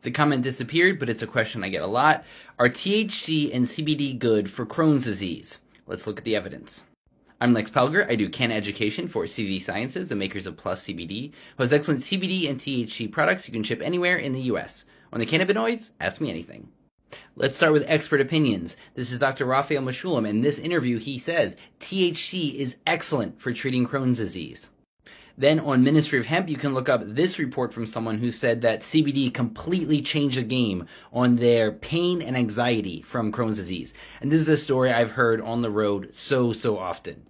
The comment disappeared, but it's a question I get a lot. Are THC and CBD good for Crohn's disease? Let's look at the evidence. I'm Lex Pelger. I do canna education for CV Sciences, the makers of Plus CBD, who has excellent CBD and THC products you can ship anywhere in the US. On the cannabinoids, ask me anything. Let's start with expert opinions. This is Dr. Raphael Mechoulam, and in this interview he says THC is excellent for treating Crohn's disease. Then on Ministry of Hemp, you can look up this report from someone who said that CBD completely changed the game on their pain and anxiety from Crohn's disease. And this is a story I've heard on the road so often.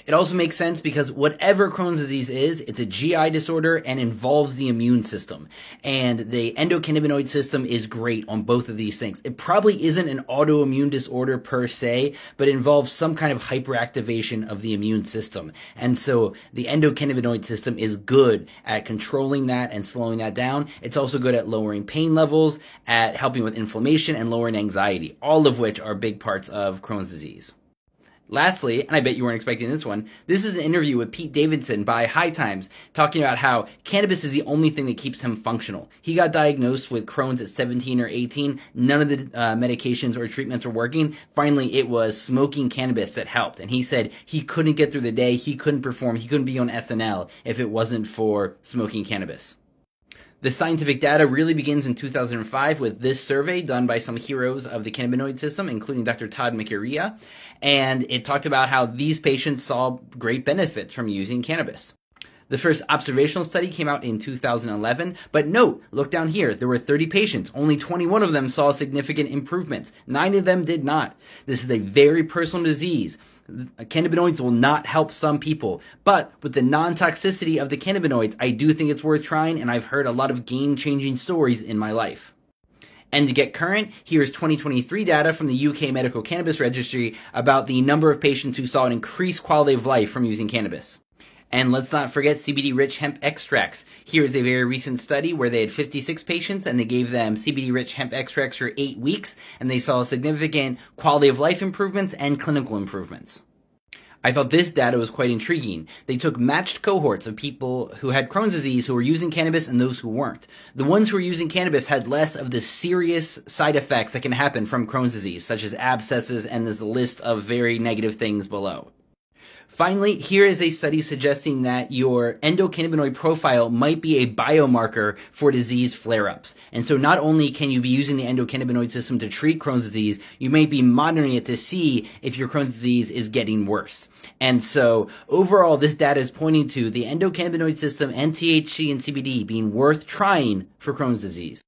It also makes sense because whatever Crohn's disease is, it's a GI disorder and involves the immune system. And the endocannabinoid system is great on both of these things. It probably isn't an autoimmune disorder per se, but it involves some kind of hyperactivation of the immune system. And so the endocannabinoid system is good at controlling that and slowing that down. It's also good at lowering pain levels, at helping with inflammation and lowering anxiety, all of which are big parts of Crohn's disease. Lastly, and I bet you weren't expecting this one, this is an interview with Pete Davidson by High Times talking about how cannabis is the only thing that keeps him functional. He got diagnosed with Crohn's at 17 or 18. None of the medications or treatments were working. Finally, it was smoking cannabis that helped. And he said he couldn't get through the day, he couldn't perform, he couldn't be on SNL if it wasn't for smoking cannabis. The scientific data really begins in 2005 with this survey done by some heroes of the cannabinoid system, including Dr. Todd McIria, and it talked about how these patients saw great benefits from using cannabis. The first observational study came out in 2011, but note, look down here, there were 30 patients. Only 21 of them saw significant improvements. 9 of them did not. This is a very personal disease. Cannabinoids will not help some people, but with the non-toxicity of the cannabinoids, I do think it's worth trying, and I've heard a lot of game-changing stories in my life. And to get current, here's 2023 data from the UK Medical Cannabis Registry about the number of patients who saw an increased quality of life from using cannabis. And let's not forget CBD-rich hemp extracts. Here's a very recent study where they had 56 patients and they gave them CBD-rich hemp extracts for 8 weeks, and they saw significant quality of life improvements and clinical improvements. I thought this data was quite intriguing. They took matched cohorts of people who had Crohn's disease who were using cannabis and those who weren't. The ones who were using cannabis had less of the serious side effects that can happen from Crohn's disease, such as abscesses, and there's a list of very negative things below. Finally, here is a study suggesting that your endocannabinoid profile might be a biomarker for disease flare-ups. And so not only can you be using the endocannabinoid system to treat Crohn's disease, you may be monitoring it to see if your Crohn's disease is getting worse. And so overall, this data is pointing to the endocannabinoid system and THC and CBD being worth trying for Crohn's disease.